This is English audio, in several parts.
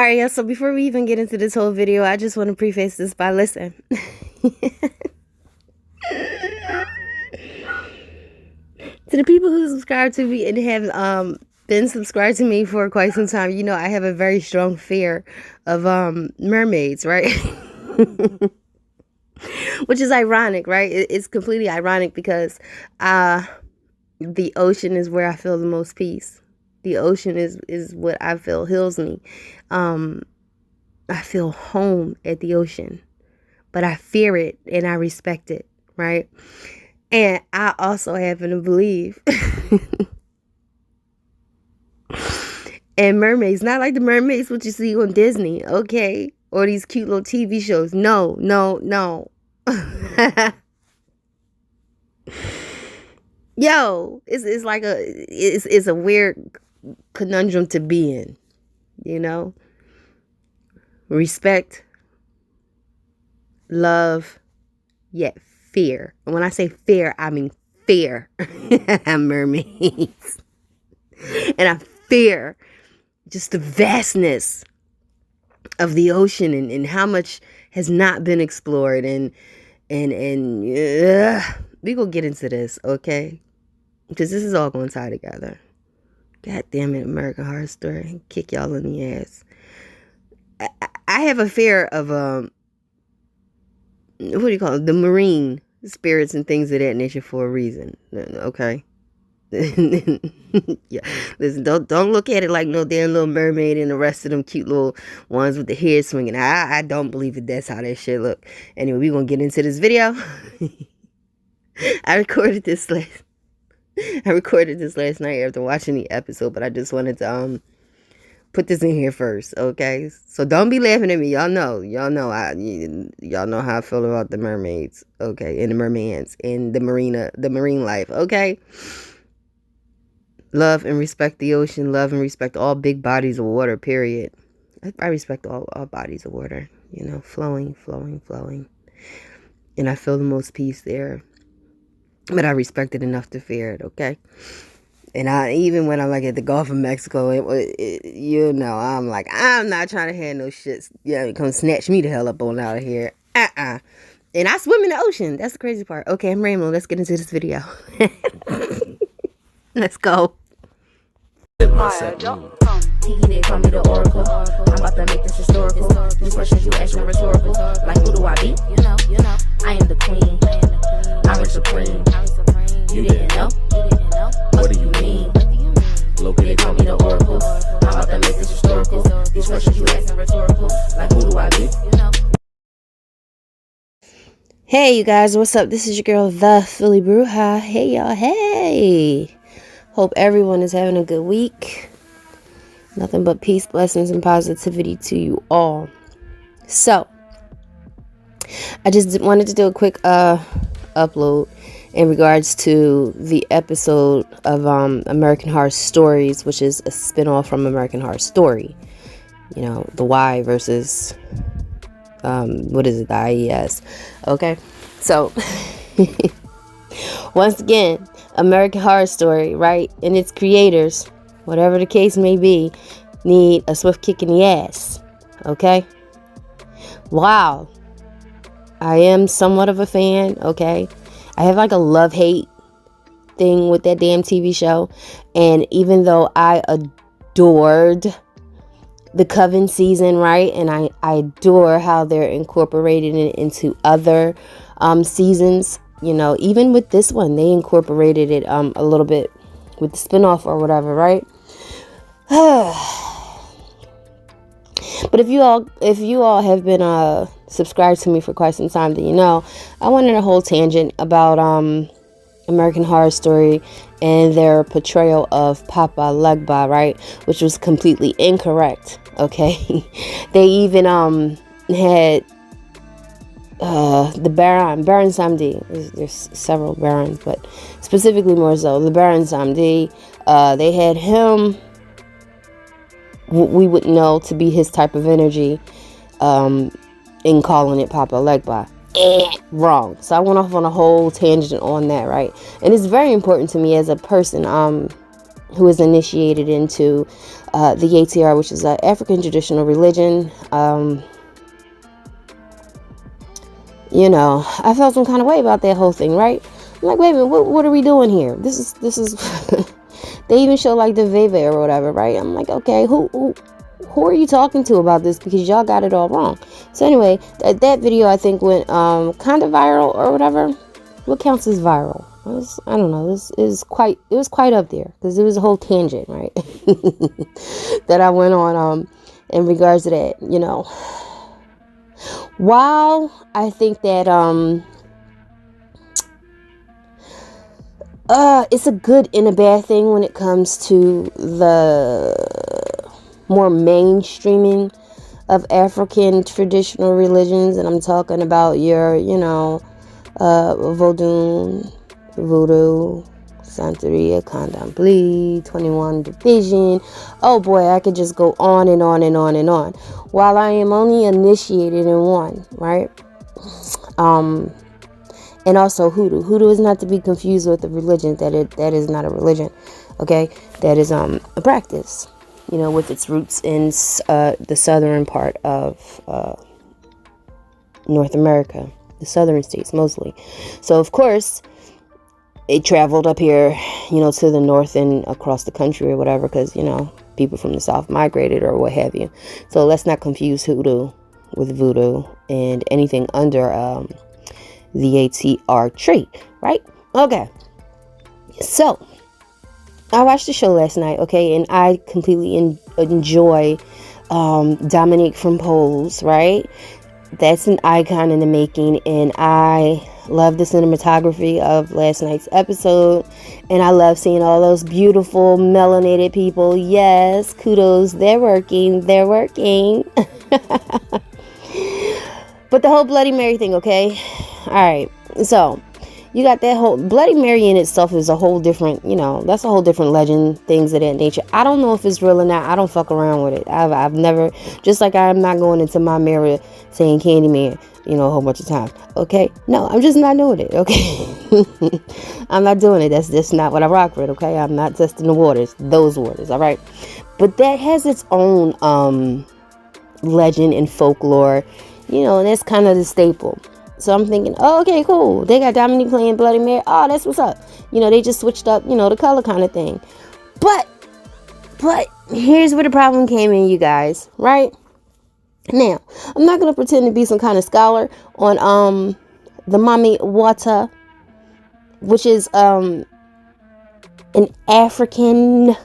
Alright, yeah, so before we even get into this whole video, I just want to preface this by listen. To the people who subscribe to me and have been subscribed to me for quite some time, you know I have a very strong fear of mermaids, right? Which is ironic, right? It's completely ironic because the ocean is where I feel the most peace. The ocean is what I feel heals me. I feel home at the ocean, but I fear it and I respect it, right? And I also happen to believe in mermaids, not like the mermaids what you see on Disney, okay? Or these cute little TV shows. No. Yo, it's like it's a weird conundrum to be in, you know? Respect, love, yet fear. And when I say fear, I mean fear. Mermaids. And I fear just the vastness of the ocean and how much has not been explored. And we gonna get into this, okay? Because this is all gonna tie together. God damn it, American Horror Story. Kick y'all in the ass. I have a fear of what do you call it? The marine spirits and things of that nature for a reason. Okay. Yeah. Listen, don't look at it like no damn Little Mermaid and the rest of them cute little ones with the hair swinging. I don't believe that that's how that shit look. Anyway, we're gonna get into this video. I recorded this last night after watching the episode, but I just wanted to put this in here first, okay? So don't be laughing at me. Y'all know how I feel about the mermaids, okay? And the mermans and the marine life, okay? Love and respect the ocean. Love and respect all big bodies of water, period. I respect all bodies of water, you know, flowing. And I feel the most peace there. But I respect it enough to fear it, okay? And even when I'm like at the Gulf of Mexico, you know, I'm like, I'm not trying to have no shit, come snatch me the hell up on out of here. And I swim in the ocean. That's the crazy part. Okay, I'm Rainbow. Let's get into this video. Let's go. They call me the oracle. I'm about to make this historical. These questions you ask me rhetorical. Like, who do I be? You know. I am the queen. I'm supreme. You didn't know? What do you mean? They call me the oracle. I'm about to make this historical. These questions you ask me rhetorical. Like, who do I be? You know. Hey, you guys, what's up? This is your girl, the Philly Bruja. Hey, y'all. Hey. Hope everyone is having a good week. Nothing but peace, blessings, and positivity to you all. So, I just wanted to do a quick upload in regards to the episode of American Horror Stories, which is a spinoff from American Horror Story. You know, the Y versus what is it, the AHS. Okay, so once again, American Horror Story, right, and its creators, whatever the case may be, need a swift kick in the ass. Okay, wow, I am somewhat of a fan. Okay, I have like a love-hate thing with that damn TV show, and even though I adored the Coven season, right, and I adore how they're incorporating it into other seasons, you know, even with this one, they incorporated it a little bit with the spinoff or whatever, right? But if you all have been subscribed to me for quite some time, then you know I went on a whole tangent about American Horror Story and their portrayal of Papa Legba, right, which was completely incorrect. Okay, they even had the Baron Samedi. There's several Barons, but specifically more so the Baron Samedi. They had him, we would know to be his type of energy, in calling it Papa Legba. Wrong. So I went off on a whole tangent on that, right? And it's very important to me as a person who was initiated into the ATR, which is an African traditional religion. You know, I felt some kind of way about that whole thing, right? I'm like, wait a minute, what are we doing here? This is they even show like the Veve or whatever, right? I'm like, okay, who are you talking to about this? Because y'all got it all wrong. So anyway, that video I think went kind of viral or whatever. What counts as viral? I don't know. It was quite up there because it was a whole tangent, right? that I went on in regards to that, you know. While I think that it's a good and a bad thing when it comes to the more mainstreaming of African traditional religions, and I'm talking about your, you know, Voodoo, Santeria, Candomblé, 21 Division. Oh boy, I could just go on and on and on and on. While I am only initiated in one, right? And also hoodoo. Hoodoo is not to be confused with a religion. That is not a religion. Okay, that is a practice. You know, with its roots in the southern part of North America, the southern states mostly. So of course, it traveled up here, you know, to the north and across the country or whatever, because, you know, people from the south migrated or what have you. So let's not confuse hoodoo with voodoo and anything under the ATR tree, right? Okay. So I watched the show last night, okay, and I completely enjoy Dominique from Pose, right? That's an icon in the making, and I love the cinematography of last night's episode, and I love seeing all those beautiful melanated people. Yes, kudos, they're working. But the whole Bloody Mary thing, okay? All right, so you got that whole Bloody Mary in itself is a whole different, you know, that's a whole different legend, things of that nature. I don't know if it's real or not. I don't fuck around with it. I've never, just like I'm not going into my mirror saying Candyman, you know, a whole bunch of times. Okay, no, I'm just not doing it. Okay, I'm not doing it. That's just not what I rock with. Okay, I'm not testing the waters, those waters. All right, but that has its own legend and folklore, you know, and that's kind of the staple. So I'm thinking, oh, okay, cool. They got Dominique playing Bloody Mary. Oh, that's what's up. You know, they just switched up, you know, the color kind of thing. But here's where the problem came in, you guys, right? Now, I'm not going to pretend to be some kind of scholar on the Mami Wata, which is an African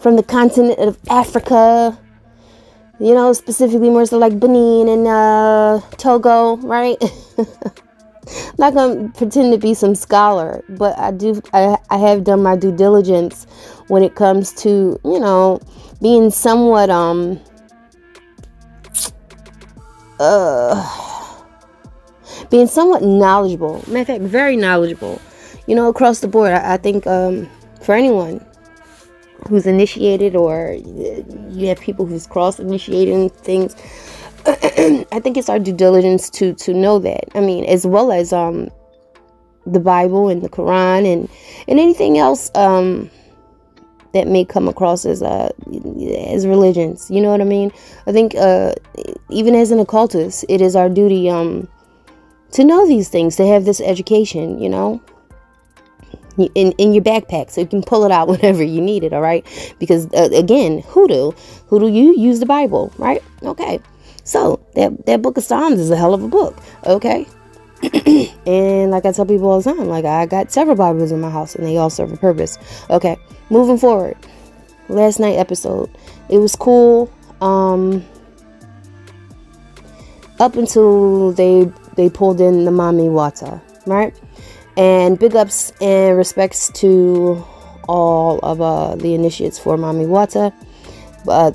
from the continent of Africa. You know, specifically more so like Benin and Togo, right? I'm not going to pretend to be some scholar, but I have done my due diligence when it comes to, you know, being somewhat knowledgeable. Matter of fact, very knowledgeable, you know, across the board. I think for anyone who's initiated, or you have people who's cross-initiating things, I think it's our due diligence to know that. I mean, as well as the Bible and the Quran and anything else that may come across as religions. You know what I mean? I think even as an occultist, it is our duty to know these things, to have this education, you know, in your backpack, so you can pull it out whenever you need it. All right, because again, hoodoo, you use the Bible, right? Okay, so that book of Psalms is a hell of a book. Okay, and like I tell people all the time, like I got several Bibles in my house and they all serve a purpose. Okay, moving forward, last night episode, it was cool up until they pulled in the Mami Wata, right? And big ups and respects to all of the initiates for Mami Wata.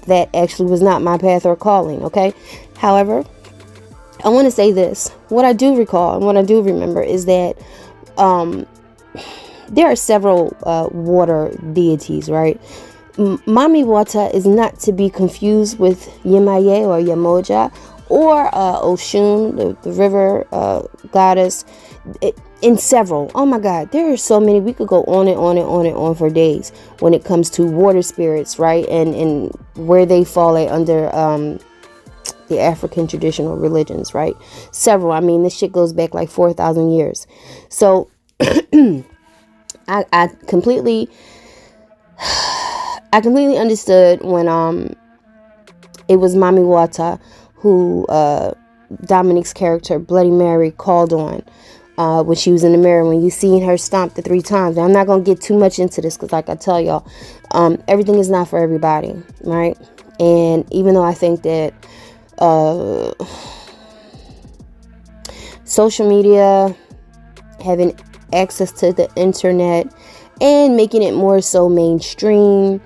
That actually was not my path or calling, okay? However, I want to say this. What I do recall and what I do remember is that there are several water deities, right? Mami Wata is not to be confused with Yemaye or Yemoja or Oshun, the river goddess, in several. Oh my God, there are so many. We could go on and on and on and on for days when it comes to water spirits, right? And where they fall under the African traditional religions, right? Several. I mean, this shit goes back like 4,000 years. So I completely understood when it was Mami Wata who Dominic's character Bloody Mary called on when she was in the mirror, when you seen her stomp the 3 times. Now, I'm not going to get too much into this because, like I tell y'all, everything is not for everybody, right? And even though I think that social media, having access to the internet and making it more so mainstream,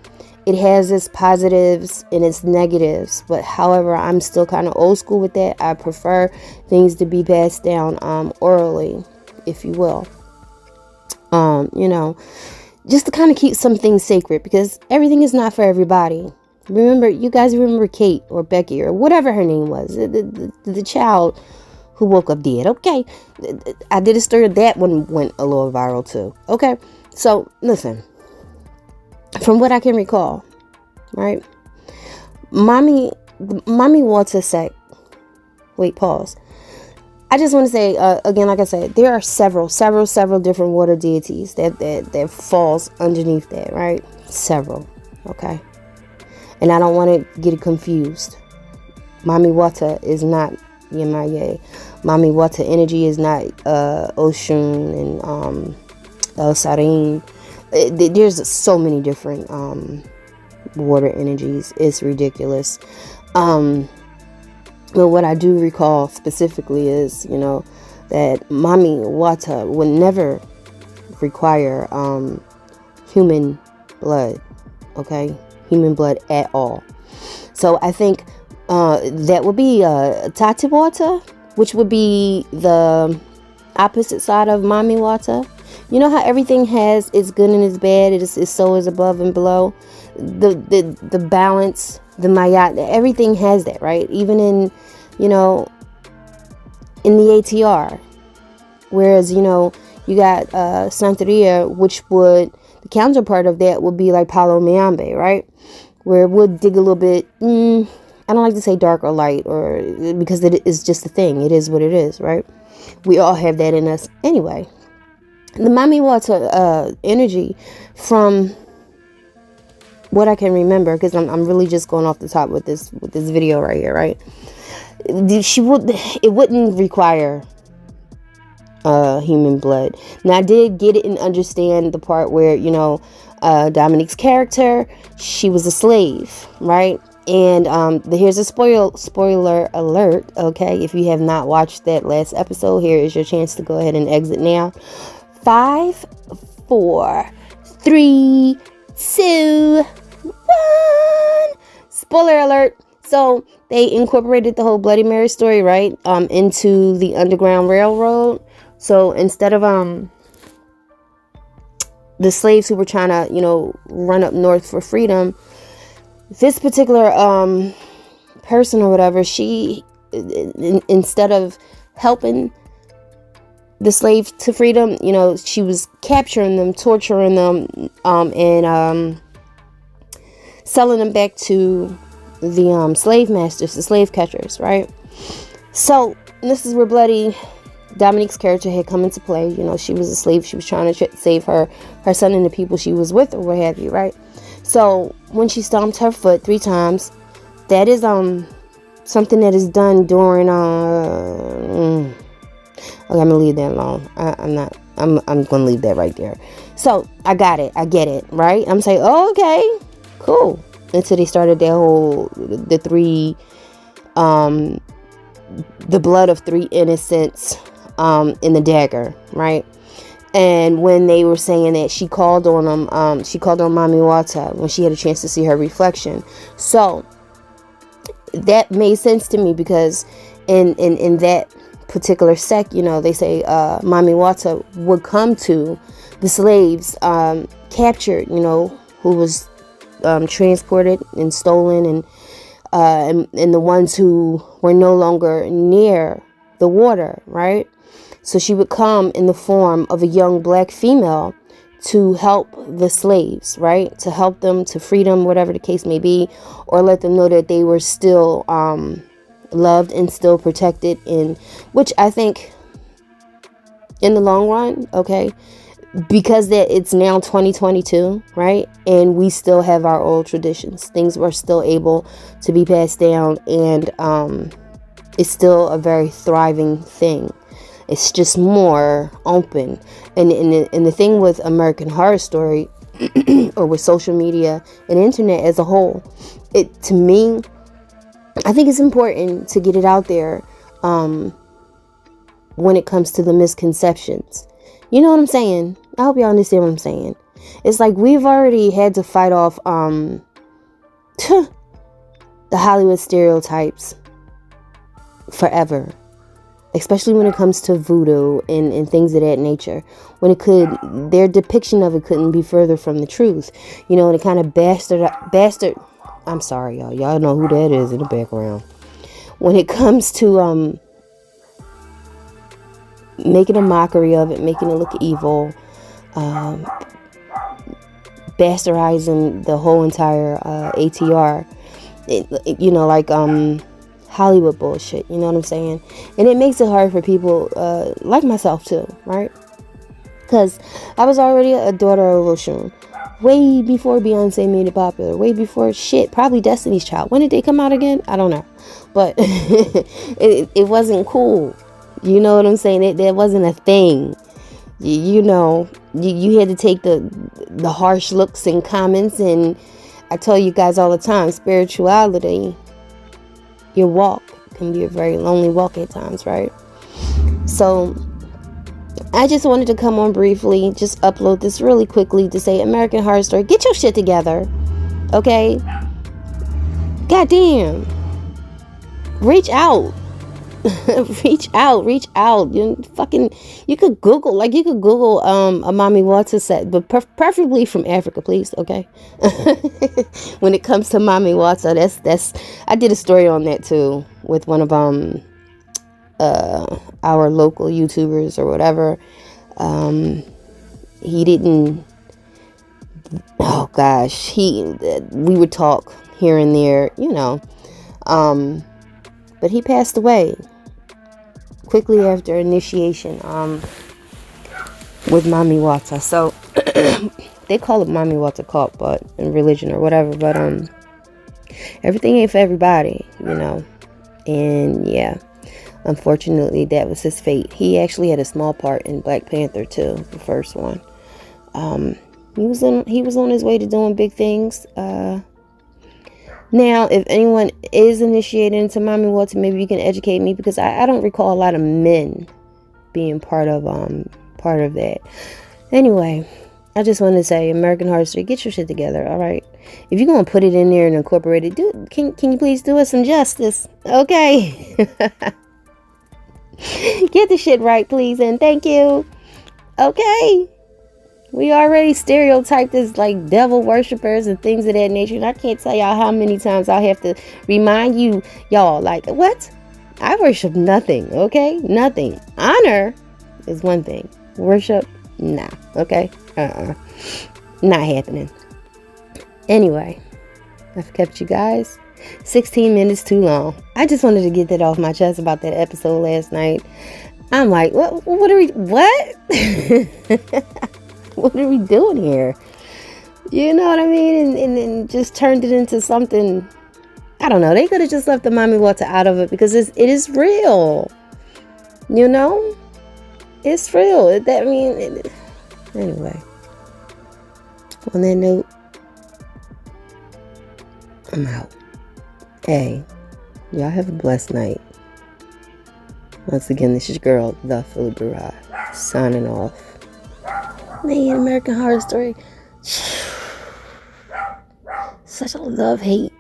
it has its positives and its negatives. But however, I'm still kind of old school with that. I prefer things to be passed down orally, if you will. You know, just to kind of keep some things sacred, because everything is not for everybody. Remember, you guys remember Kate or Becky or whatever her name was, the child who woke up dead. Okay, I did a story. That one went a little viral too. Okay, so listen, from what I can recall, right? Mommy Walter said, wait, pause. I just want to say again, like I said, there are several different water deities that falls underneath that, right? Several. Okay. And I don't want to get it confused. Mami Wata is not Yemaye. Mami Wata energy is not Oshun and El Sarin. There's so many different water energies. It's ridiculous. But what I do recall specifically is, you know, that Mami Wata would never require human blood. Okay? Human blood at all. So I think that would be Tati Wata, which would be the opposite side of Mami Wata. You know how everything has its good and its bad. It is so is above and below. The balance, the mayat, everything has that, right? Even in, you know, in the ATR. Whereas, you know, you got Santeria, which would, the counterpart of that would be like Palo Mayambe, right? Where it would dig a little bit, I don't like to say dark or light, or because it is just a thing. It is what it is, right? We all have that in us anyway. The Mami Wata energy, from what I can remember, because I'm really just going off the top with this video right here, right? It wouldn't require human blood. Now, I did get it and understand the part where, you know, Dominique's character, she was a slave, right? And here's a spoiler alert, okay? If you have not watched that last episode, here is your chance to go ahead and exit now. 5, 4, 3, 2, 1. Spoiler alert. So they incorporated the whole Bloody Mary story, right, into the Underground Railroad. So instead of the slaves who were trying to, you know, run up north for freedom, this particular person or whatever, she, instead of helping the slaves to freedom, you know, she was capturing them, torturing them, and selling them back to the slave masters, the slave catchers, right? So this is where Dominique's character had come into play. You know, she was a slave. She was trying to save her son and the people she was with, or what have you, right? So when she stomped her foot 3 times, that is something that is done during okay, I'm gonna leave that alone. I'm gonna leave that right there. So I get it, right? I'm saying, oh, okay, cool. Until they started that whole the blood of 3 innocents in the dagger, right? And when they were saying that she called on them, she called on Mami Wata when she had a chance to see her reflection. So that made sense to me, because in that particular sect, you know, they say Mami Wata would come to the slaves captured, you know, who was transported and stolen, and and the ones who were no longer near the water, right? So she would come in the form of a young black female to help the slaves, right? To help them to freedom, whatever the case may be, or let them know that they were still loved and still protected, in which I think in the long run, okay, because that it's now 2022, right? And we still have our old traditions. Things were still able to be passed down, and it's still a very thriving thing. It's just more open. And the thing with American Horror Story or with social media and internet as a whole, it, to me, I think it's important to get it out there when it comes to the misconceptions. You know what I'm saying? I hope y'all understand what I'm saying. It's like we've already had to fight off the Hollywood stereotypes forever. Especially when it comes to voodoo and things of that nature. When their depiction of it couldn't be further from the truth. You know, and it kind of bastard. I'm sorry, y'all. Y'all know who that is in the background. When it comes to making a mockery of it, making it look evil, bastardizing the whole entire ATR, you know, like Hollywood bullshit, you know what I'm saying? And it makes it hard for people like myself too, right? Because I was already a daughter of Oshun way before Beyonce made it popular, way before probably Destiny's Child. When did they come out again? I don't know, but it wasn't cool. You know what I'm saying? That wasn't a thing. You know, you had to take the harsh looks and comments, and I tell you guys all the time, spirituality, your walk can be a very lonely walk at times, right? So I just wanted to come on briefly, just upload this really quickly to say, American Horror Story, get your shit together, okay? Goddamn, reach out. reach out. You could Google a Mommy Watson set, but preferably from Africa, please, okay? When it comes to Mommy Watson, that's I did a story on that too with one of our local YouTubers or whatever. He didn't, oh gosh, we would talk here and there, you know, but he passed away quickly after initiation with Mommy Wata. So they call it Mommy Wata cult, but in religion or whatever. But everything ain't for everybody, you know. And yeah, unfortunately, that was his fate. He actually had a small part in Black Panther too, the first one. He was on his way to doing big things. Now, if anyone is initiated into Mommy Walter, maybe you can educate me, because I don't recall a lot of men being part of that. Anyway, I just want to say, American Horror Story, get your shit together, all right? If you're gonna put it in there and incorporate it, can you please do us some justice, okay? Get the shit right, please, and thank you. Okay. We already stereotyped as like devil worshippers and things of that nature. And I can't tell y'all how many times I have to remind y'all, like, what? I worship nothing, okay? Nothing. Honor is one thing. Worship, nah, okay? Not happening. Anyway, I've kept you guys 16 minutes too long. I just wanted to get that off my chest about that episode last night. I'm like, what are we, what? What are we doing here? You know what I mean? And just turned it into something, I don't know. They could have just left the Mommy Water out of it, because it is real. You know? It's real. Anyway. On that note, I'm out. Hey, y'all have a blessed night. Once again, this is your girl, the Philly Barrage, signing off. Man, American Horror Story. Such a love-hate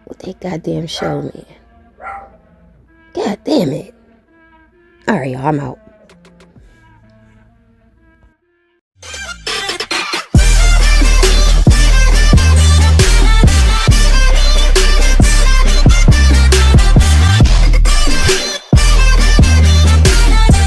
with that goddamn show, man. God damn it. Alright, y'all, I'm out.